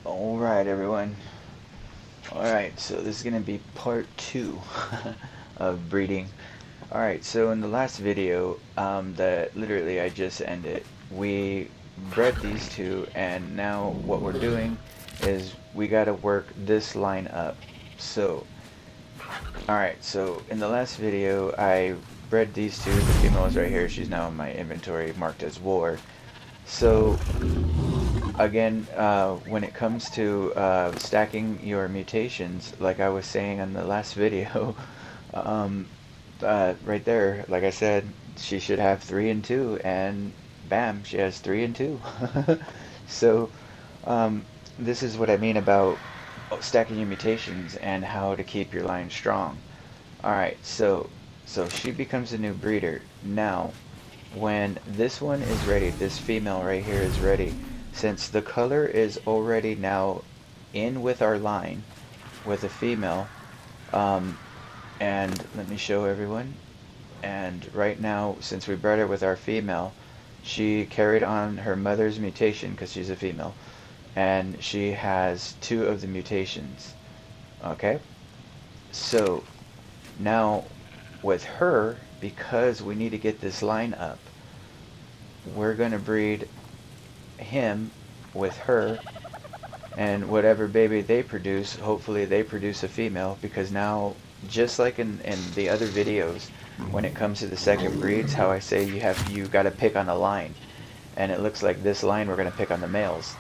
Alright everyone. Alright, so this is going to be part 2 of breeding. Alright, so in the last video that literally I just ended, we bred these two, and now what we're doing is we got to work this line up. So, alright, so in the last video I bred these two. The female is right here. She's now in my inventory marked as war. So again, when it comes to stacking your mutations, like I was saying in the last video, right there, like I said, she should have 3 and 2, and bam, she has 3 and 2. So this is what I mean about stacking your mutations and how to keep your line strong. Alright, so she becomes a new breeder. Now, when this one is ready, this female right here is ready, since the color is already now in with our line with a female, and let me show everyone. And right now, since we bred her with our female, she carried on her mother's mutation because she's a female, and she has 2 of the mutations. Okay, so now with her, because we need to get this line up, we're going to breed him with her, and whatever baby they produce, hopefully they produce a female, because now, just like in the other videos, when it comes to the second breeds, how I say you got to pick on a line, and it looks like this line we're going to pick on the males.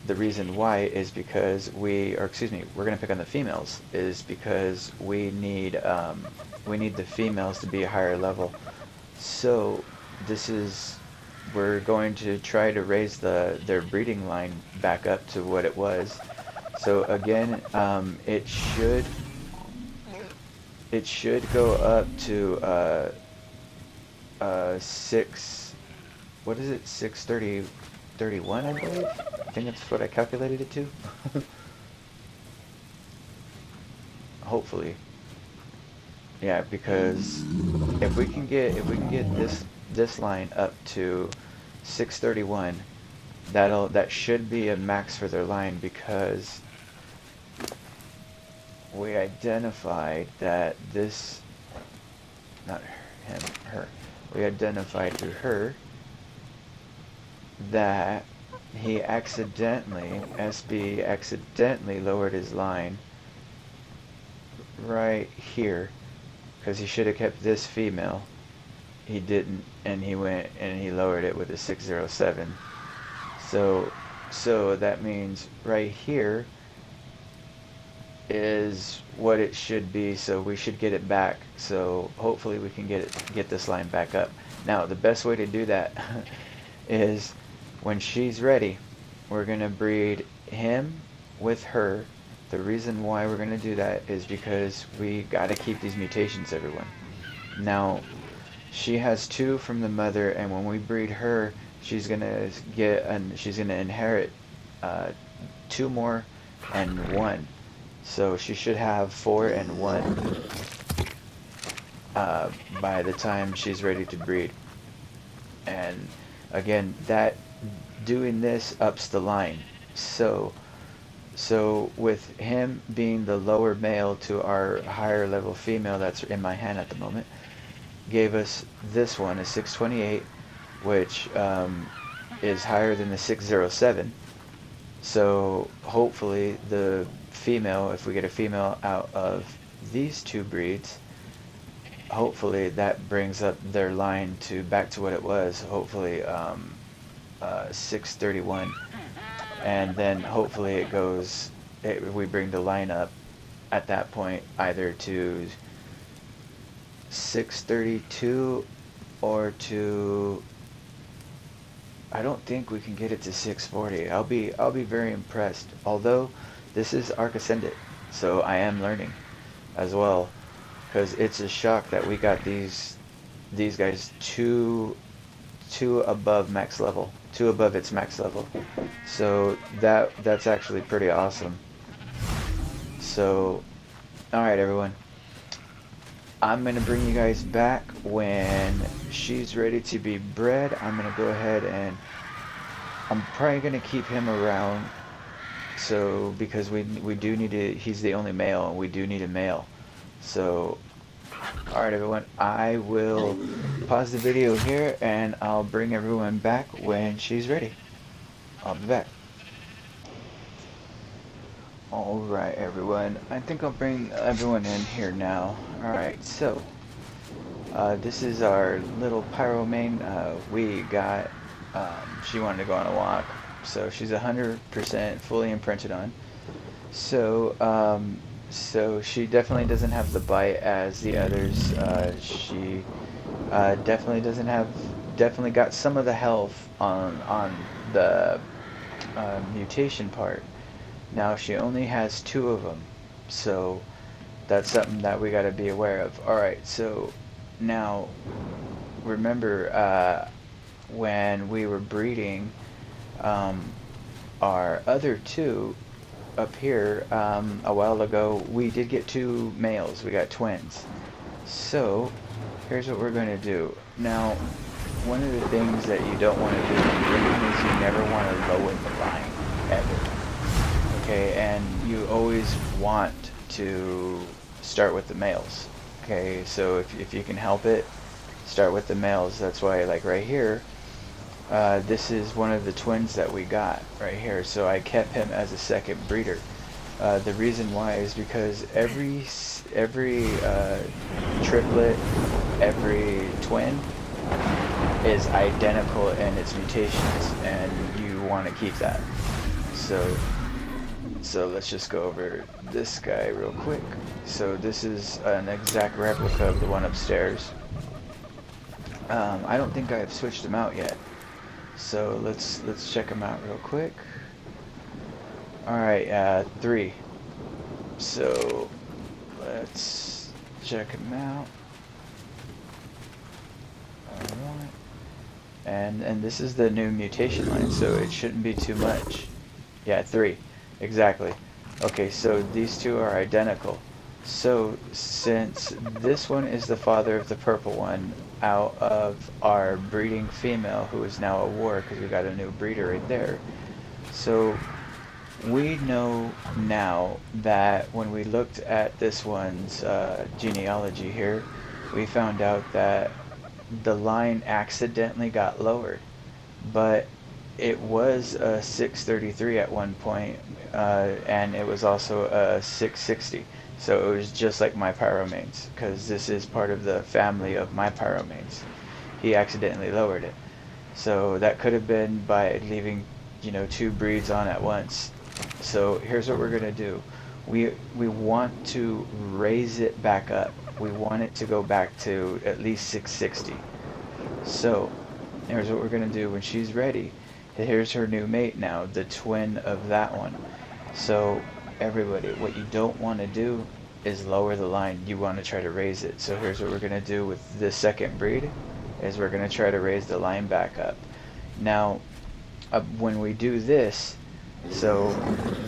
The reason why is because we're going to pick on the females, is because we need the females to be a higher level. So we're going to try to raise their breeding line back up to what it was. So again, it should go up to 631, I believe. I think that's what I calculated it to. Hopefully. Yeah, because if we can get this line up to 631, that should be a max for their line, because we identified that this, not him, her, we identified through her that SB accidentally lowered his line right here, because he should have kept this female. He didn't, and he went and he lowered it with a 607. So that means right here is what it should be, so we should get it back. So hopefully we can get this line back up. Now the best way to do that is when she's ready, we're gonna breed him with her. The reason why we're gonna do that is because we gotta keep these mutations, everyone. Now she has 2 from the mother, and when we breed her, she's gonna inherit 2 more and 1. So she should have 4 and 1 by the time she's ready to breed. And again, doing this ups the line. So with him being the lower male to our higher level female that's in my hand at the moment, gave us this one, a 628, which is higher than the 607. So hopefully the female, if we get a female out of these 2 breeds, hopefully that brings up their line back to what it was, hopefully 631, and then hopefully we bring the line up at that point either to 632 or to, I don't think we can get it to 640. I'll be very impressed. Although this is Arc Ascendant, so I am learning as well, because it's a shock that we got these guys two above max level, 2 above its max level. So that's actually pretty awesome. So, all right, everyone. I'm gonna bring you guys back when she's ready to be bred. I'm gonna go ahead and I'm probably gonna keep him around. So because we do need to, he's the only male, and we do need a male. So, all right, everyone, I will pause the video here, and I'll bring everyone back when she's ready. I'll be back. All right, everyone. I think I'll bring everyone in here now. All right, so this is our little pyro main. We got. She wanted to go on a walk, so she's 100% fully imprinted on. So, so she definitely doesn't have the bite as the others. She definitely doesn't have, definitely got some of the health on the mutation part. Now she only has 2 of them, so that's something that we got to be aware of. All right, so now remember when we were breeding um, our other 2 up here a while ago, we did get 2 males. We got twins. So here's what we're going to do. Now, one of the things that you don't want to do in breeding is you never want to lower the line, ever. Okay, and you always want to start with the males. Okay, so if you can help it, start with the males. That's why, like right here, this is one of the twins that we got right here, so I kept him as a second breeder. The reason why is because every triplet, every twin is identical in its mutations, and you want to keep that. So let's just go over this guy real quick. So this is an exact replica of the one upstairs. I don't think I've switched them out yet. So let's check them out real quick. All right, 3. So let's check them out. All right, and this is the new mutation line, so it shouldn't be too much. Yeah, 3, exactly. Okay, so these 2 are identical. So since this one is the father of the purple one, out of our breeding female, who is now a war because we got a new breeder right there. So we know now that when we looked at this one's genealogy here, we found out that the line accidentally got lowered, but it was a 633 at one point, and it was also a 660. So it was just like my pyromanes, because this is part of the family of my pyromanes. He accidentally lowered it. So that could have been by leaving, 2 breeds on at once. So here's what we're going to do. We want to raise it back up. We want it to go back to at least 660. So here's what we're going to do when she's ready. Here's her new mate now, the twin of that one. So everybody, what you don't want to do is lower the line. You want to try to raise it. So here's what we're going to do with the second breed, is we're going to try to raise the line back up. Now, when we do this, so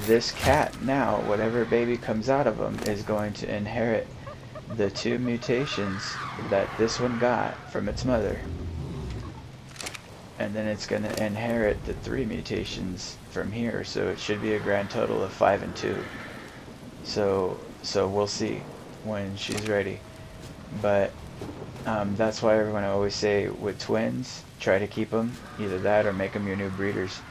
this cat now, whatever baby comes out of him, is going to inherit the 2 mutations that this one got from its mother. And then it's going to inherit the 3 mutations from here, so it should be a grand total of 5 and 2. So we'll see when she's ready. But that's why everyone always say with twins, try to keep them, either that or make them your new breeders.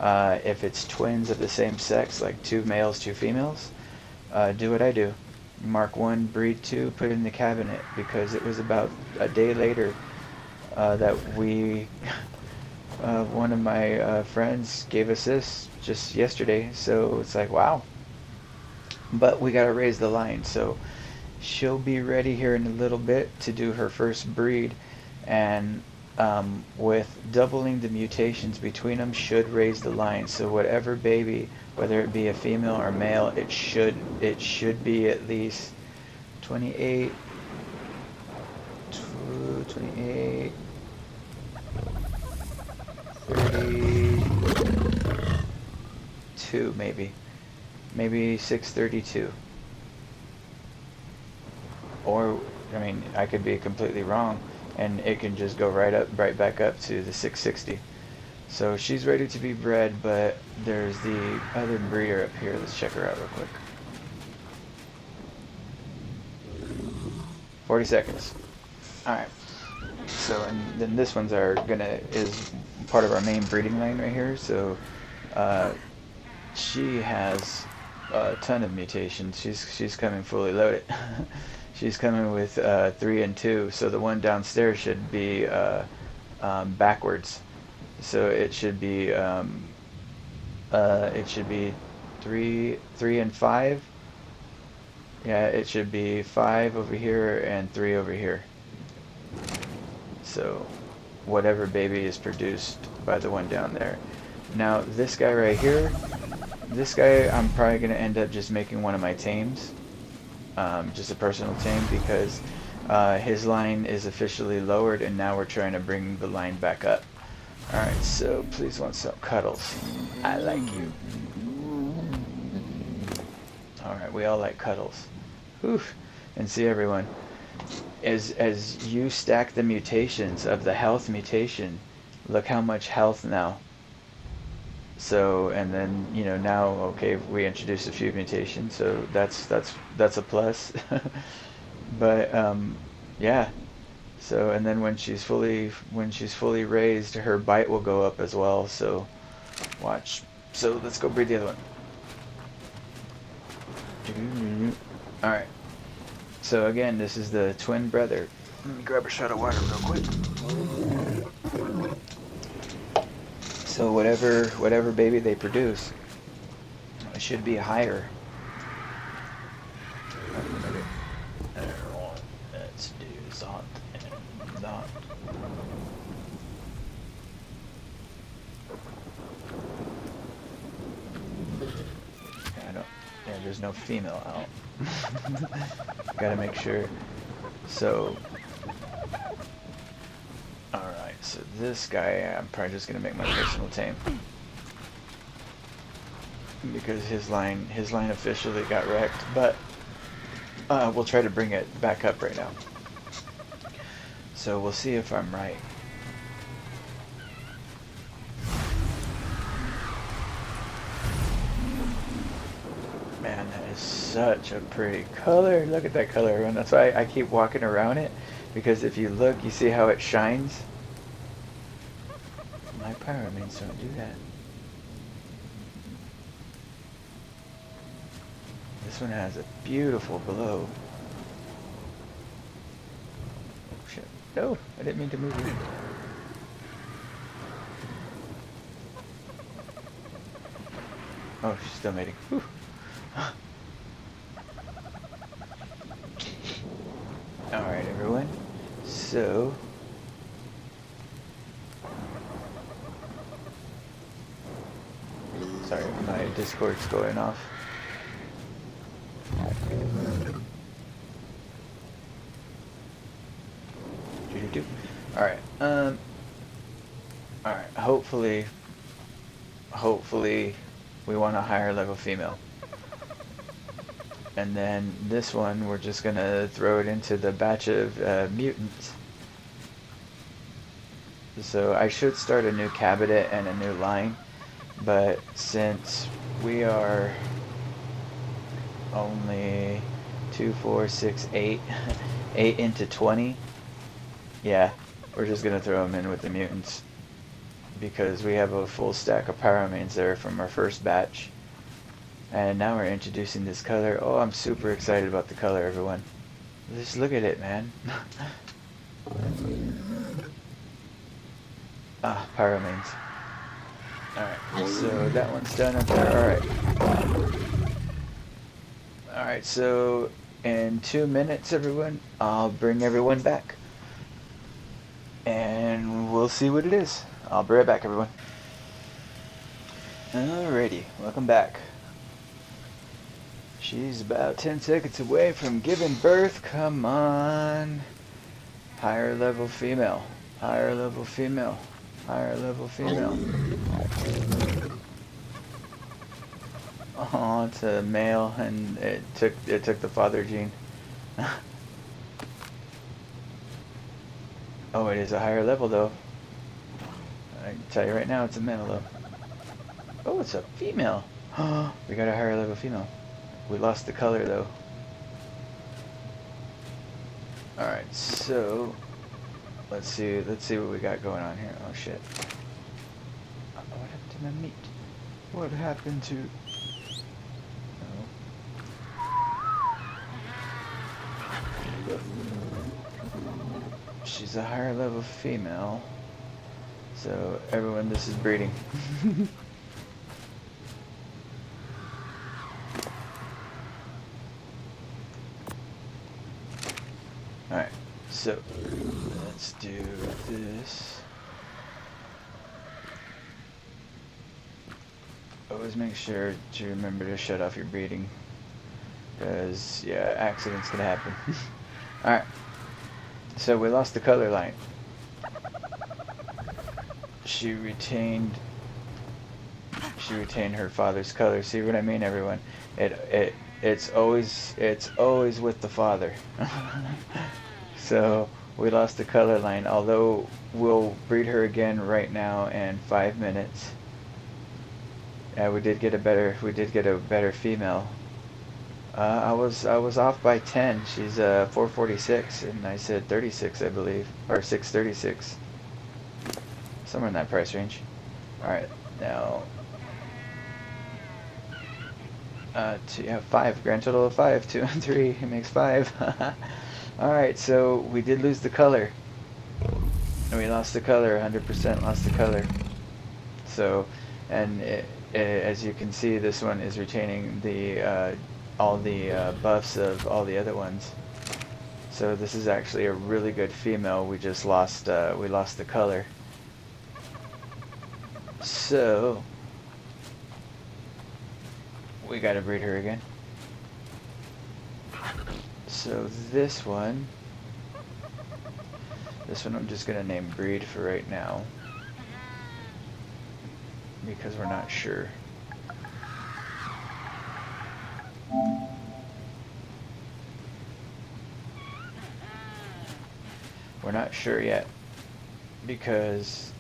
If it's twins of the same sex, like 2 males, 2 females, do what I do. Mark 1, breed 2, put it in the cabinet, because it was about a day later that we one of my friends gave us this just yesterday, so it's like, wow. But we gotta raise the line, so she'll be ready here in a little bit to do her first breed, and with doubling the mutations between them should raise the line. So whatever baby, whether it be a female or male, it should be at least 28, 28, 32, maybe 632, or I mean, I could be completely wrong, and it can just go right back up to the 660. So she's ready to be bred, but there's the other breeder up here. Let's check her out real quick. 40 seconds. Alright. So, and then this one's is part of our main breeding line right here. So, uh, she has a ton of mutations. She's coming fully loaded. She's coming with 3 and 2. So the one downstairs should be backwards. So it should be 3 and 5. Yeah, it should be 5 over here and 3 over here. So whatever baby is produced by the one down there. Now this guy right here, this guy I'm probably going to end up just making one of my tames. Just a personal tame, because his line is officially lowered and now we're trying to bring the line back up. Alright, so please want some cuddles. I like you. Alright, we all like cuddles. Whew. And see, everyone, as you stack the mutations of the health mutation, look how much health now. So, and then, you know, now, okay, we introduced a few mutations, so that's a plus. But yeah. So, and then when she's fully raised, her bite will go up as well. So, watch. So let's go breed the other one. All right. So again, this is the twin brother. Let me grab a shot of water real quick. So whatever baby they produce, it should be higher. Let's do that and that. Yeah, there's no female out. Gotta make sure. So, alright, so this guy, I'm probably just gonna make my personal tame. Because his line officially got wrecked, but we'll try to bring it back up right now. So we'll see if I'm right. Man, that is such a pretty color. Look at that color, everyone. That's why I keep walking around it, because if you look, you see how it shines? My pyro mains don't do that. This one has a beautiful glow. Oh, shit. No, I didn't mean to move it. Oh, she's still mating. Whew. Alright, everyone. So, sorry, my Discord's going off. Alright, alright, hopefully we want a higher level female. And then this one, we're just gonna throw it into the batch of mutants. So I should start a new cabinet and a new line, but since we are only 2, 4, 6, 8, 8 into 20, yeah, we're just gonna throw them in with the mutants, because we have a full stack of pyromanes there from our first batch. And now we're introducing this color. Oh, I'm super excited about the color, everyone. Just look at it, man. Ah, pyromanes. Alright, so that one's done up there. Alright. Alright, so in 2 minutes, everyone, I'll bring everyone back. And we'll see what it is. I'll be right back, everyone. Alrighty, welcome back. She's about 10 seconds away from giving birth. Come on. Higher level female. Higher level female. Higher level female. Oh, it's a male, and it took the father gene. Oh, it is a higher level though. I can tell you right now, it's a male though. Oh, it's a female. We got a higher level female. We lost the color though. Alright, so let's see what we got going on here. Oh shit. What happened to my meat? What happened to She's a higher level female. So everyone, this is breeding. Alright, so let's do this. Always make sure to remember to shut off your breeding, because yeah, accidents can happen. Alright, so we lost the color line. She retained her father's color. See what I mean, everyone? It's always with the father. So we lost the color line, although we'll breed her again right now in 5 minutes. We did get a better female. I was off by 10. She's 446, and I said 36, I believe, or 636, somewhere in that price range. All right, now you have 5, grand total of 5. 2 and 3, it makes 5. All right, so we did lose the color. We lost the color, 100% lost the color. So, and as you can see, this one is retaining the all the buffs of all the other ones. So this is actually a really good female. We just lost the color. So we gotta breed her again. So this one I'm just gonna name breed for right now, because we're not sure. We're not sure yet, because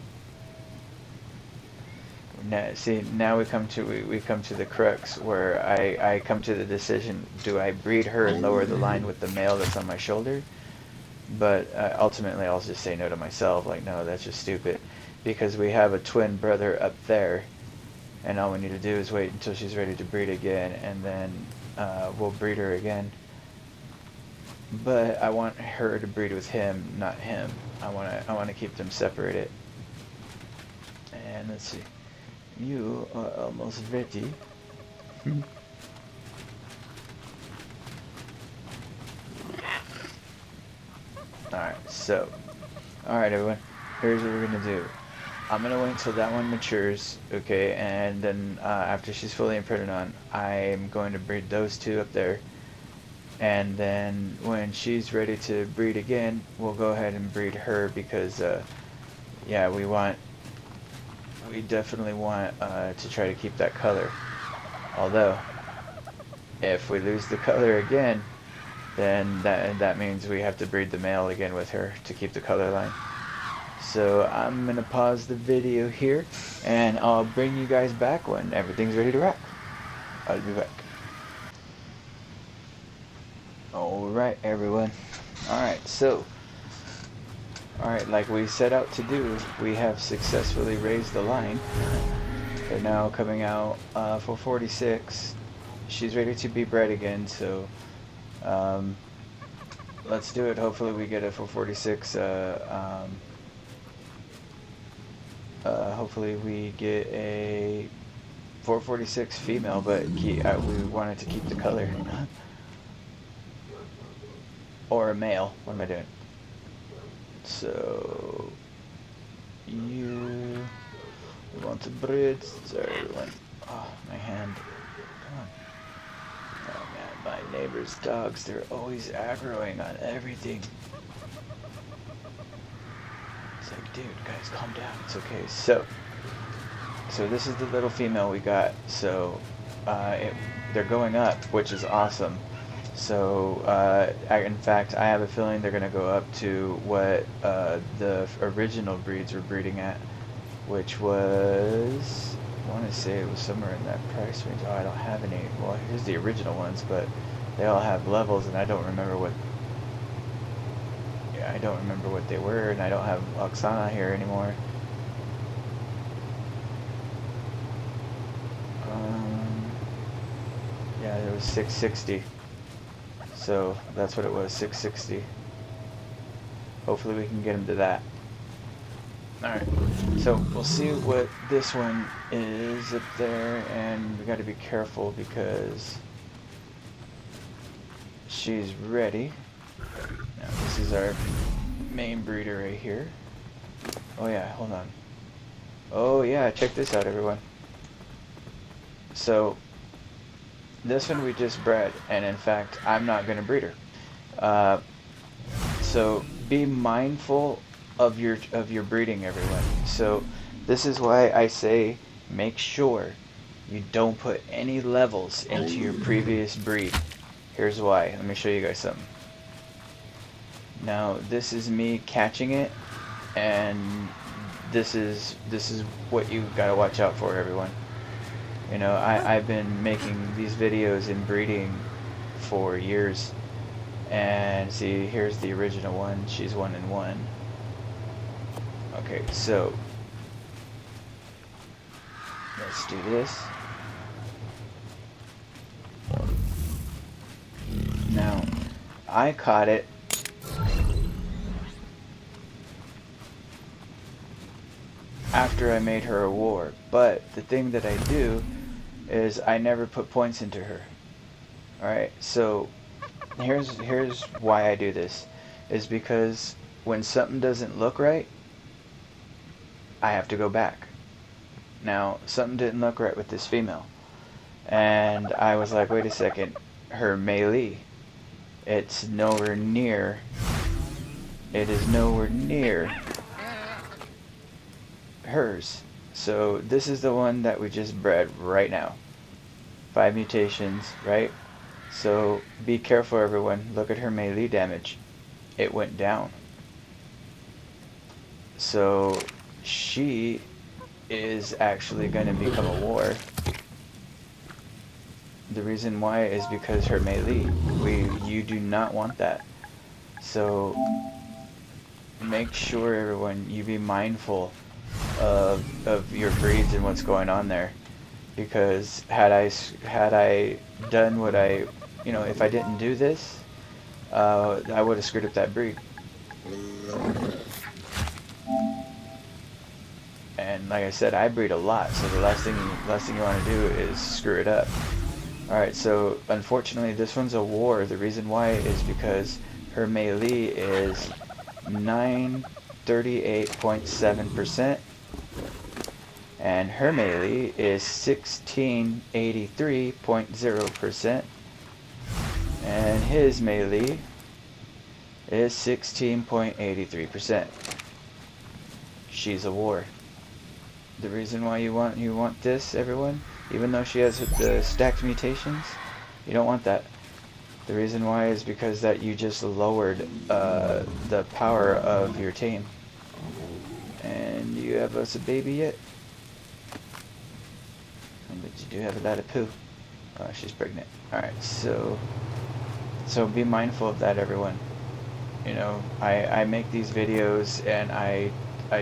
now we come to the crux where I come to the decision: do I breed her and lower the line with the male that's on my shoulder? But ultimately, I'll just say no to myself. Like, no, that's just stupid, because we have a twin brother up there, and all we need to do is wait until she's ready to breed again, and then we'll breed her again. But I want her to breed with him, not him. I want to keep them separated. And let's see. You are almost ready. Alright everyone, here's what we're gonna do. I'm gonna wait until that one matures, okay, and then after she's fully imprinted on, I'm going to breed those two up there, and then when she's ready to breed again, we'll go ahead and breed her, because yeah, we definitely want to try to keep that color. Although if we lose the color again, then that means we have to breed the male again with her to keep the color line. So I'm gonna pause the video here, and I'll bring you guys back when everything's ready to rock. I'll be back. Alright everyone. Alright, like we set out to do, we have successfully raised the line. They're now coming out for 46. She's ready to be bred again, so let's do it. Hopefully we get a 446. Hopefully we get a 446 female, but we wanted to keep the color. Or a male. What am I doing? So you want to breed? Sorry everyone. Oh, my hand. Come on. Oh man, my neighbor's dogs, they're always aggroing on everything. It's like, dude, guys, calm down. It's okay. So this is the little female we got. So they're going up, which is awesome. So, in fact, I have a feeling they're going to go up to what the original breeds were breeding at, which was, I want to say it was somewhere in that price range. Oh, I don't have any. Well, here's the original ones, but they all have levels, and I don't remember what. Yeah, I don't remember what they were, and I don't have Oksana here anymore. Yeah, it was 660. So that's what it was, 660. Hopefully we can get him to that. Alright, so we'll see what this one is up there, and we got to be careful because she's ready. Now this is our main breeder right here. Oh yeah, hold on. Oh yeah, check this out, everyone. So this one we just bred, and in fact I'm not going to breed her. So be mindful of your breeding, everyone. So this is why I say make sure you don't put any levels into your previous breed. Here's why. Let me show you guys something. Now this is me catching it, and this is what you gotta watch out for, everyone. You know, I've been making these videos in breeding for years, and see, here's the original one. She's 1 and 1. Okay, so let's do this. Now, I caught it after I made her a war, but the thing that I do is I never put points into her. Alright, so here's why I do this, is because when something doesn't look right, I have to go back. Now, something didn't look right with this female, and I was like, wait a second, her melee, it's nowhere near, it is nowhere near hers. So this is the one that we just bred right now. 5 mutations, right? So be careful, everyone. Look at her melee damage. It went down. So she is actually going to become a war. The reason why is because her melee. You do not want that. So make sure, everyone, you be mindful of your breeds and what's going on there. Because had I done what I, if I didn't do this, I would have screwed up that breed. And like I said, I breed a lot, so the last thing you want to do is screw it up. Alright, so unfortunately this one's a war. The reason why is because her melee is 938.7%, and her melee is 1683.0%, and his melee is 16.83%. She's a war. The reason why you want this, everyone, even though she has the stacked mutations, you don't want that. The reason why is because that you just lowered the power of your team. And you have us a baby yet? But you do have a lot of poo. Oh, she's pregnant. Alright, so be mindful of that, everyone. I make these videos, and I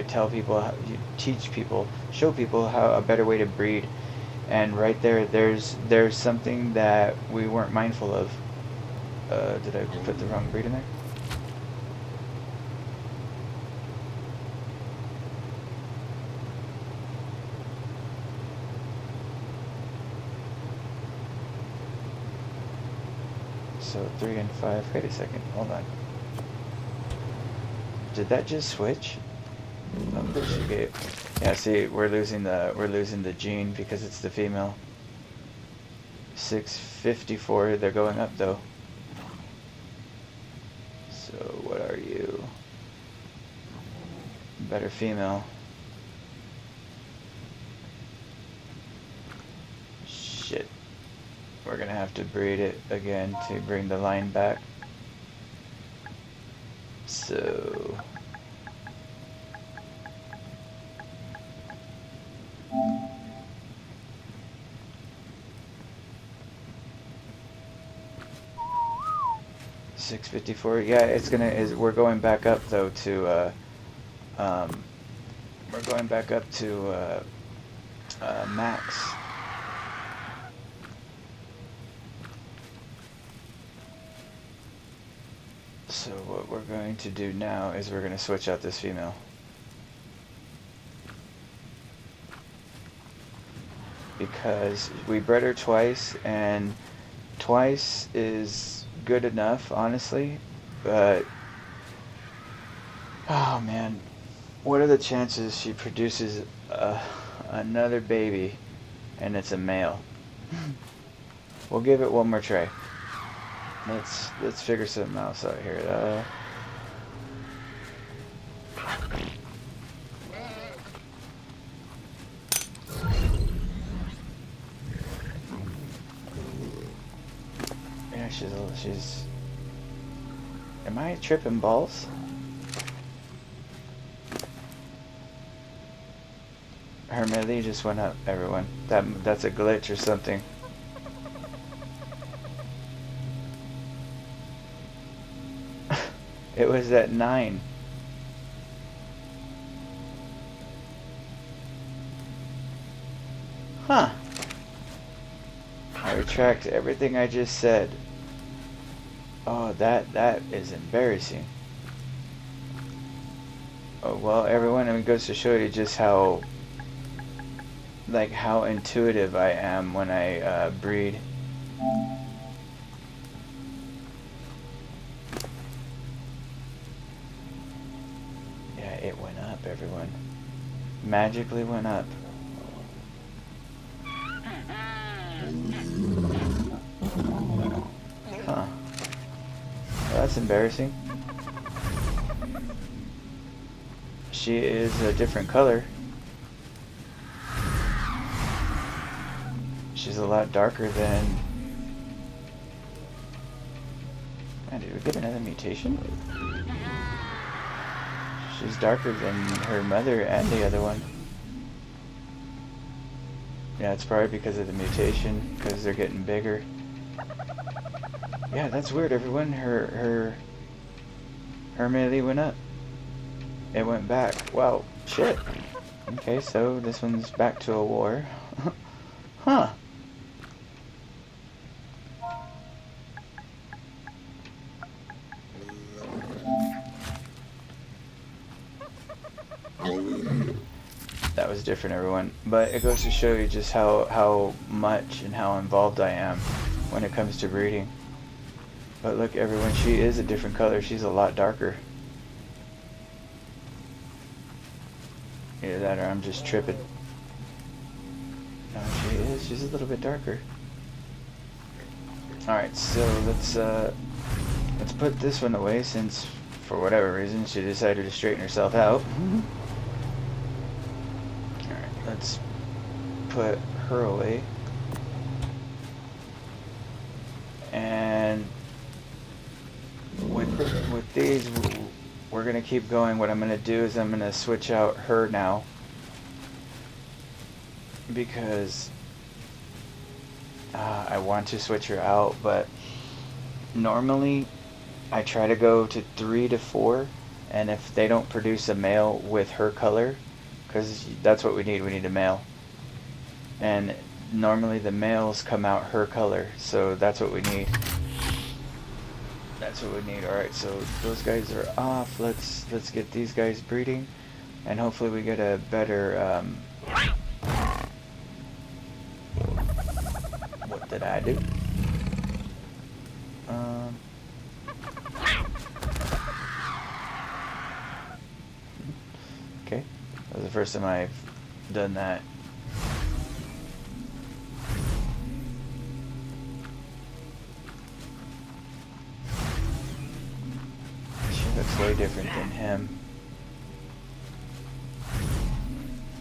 tell people, teach people, show people how a better way to breed. And right there's something that we weren't mindful of. Did I put the wrong breed in there? So 3 and 5. Wait a second. Hold on. Did that just switch? Oh, there she gave. Yeah. See, we're losing the gene because it's the female. 654. They're going up though. So what are you? Better female. Shit. We're gonna have to breed it again to bring the line back. So... $6.54. Yeah, it's gonna. We're going back up though to. We're going back up to max. So what we're going to do now is we're going to switch out this female. Because we bred her twice, and twice is good enough, honestly. But, oh man, what are the chances she produces another baby and it's a male? We'll give it one more try. Let's figure something else out here. Yeah, she's. Am I tripping balls? Her melee just went up, everyone. That's a glitch or something. It was at 9. Huh. I retract everything I just said. Oh, that is embarrassing. Oh, well, everyone, it goes to show you just how intuitive I am when I breed. Yeah, it went up, everyone. Magically went up. Huh. Well, that's embarrassing. She is a different color. She's a lot darker than... Man, did we get another mutation? She's darker than her mother and the other one. Yeah, it's probably because of the mutation, because they're getting bigger. Yeah, that's weird, everyone. Her melee went up. It went back. Wow, shit. Okay, so this one's back to a war. Huh. That was different, everyone. But it goes to show you just how much and how involved I am when it comes to breeding. But look, everyone, she is a different color. She's a lot darker. Either that or I'm just tripping. No, she is. She's a little bit darker. Alright, so let's put this one away since, for whatever reason, she decided to straighten herself out. Alright, let's put her away. And with these, we're going to keep going. What I'm going to do is I'm going to switch out her now. Because I want to switch her out, but normally I try to go to 3 to 4, and if they don't produce a male with her color, because that's what we need a male, and normally the males come out her color, so that's what we need. That's what we need. Alright, so those guys are off. Let's get these guys breeding, and hopefully we get a better what did I do? Okay, that was the first time I've done that. She looks way different than him.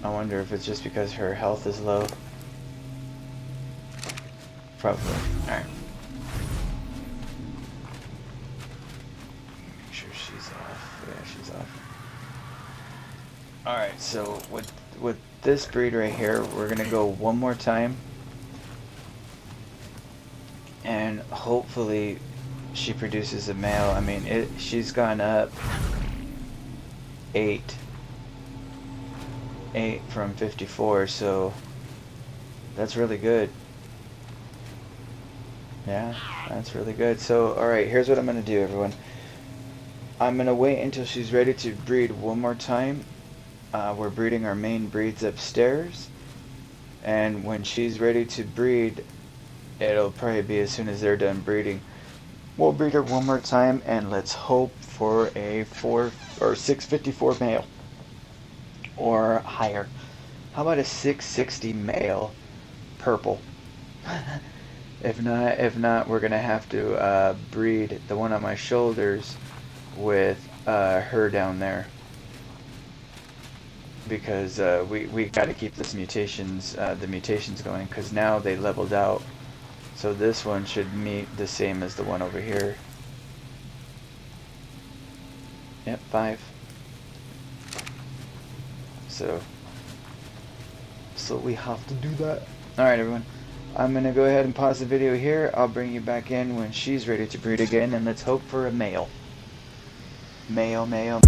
I wonder if it's just because her health is low. Probably. Alright. Make sure she's off. Yeah, she's off. Alright, so with this breed right here, we're gonna go one more time. And hopefully she produces a male. I mean, she's gone up 8 from 54, so that's really good. Yeah, that's really good. So, alright, here's what I'm going to do, everyone. I'm going to wait until she's ready to breed one more time. We're breeding our main breeds upstairs. And when she's ready to breed, it'll probably be as soon as they're done breeding. We'll breed her one more time, and let's hope for a 654 male. Or higher. How about a 660 male purple? If not, we're gonna have to breed the one on my shoulders with her down there, because we got to keep this the mutations going, because now they leveled out. So this one should meet the same as the one over here. Yep, 5. So we have to do that. Alright, everyone. I'm going to go ahead and pause the video here. I'll bring you back in when she's ready to breed again, and let's hope for a male. Male.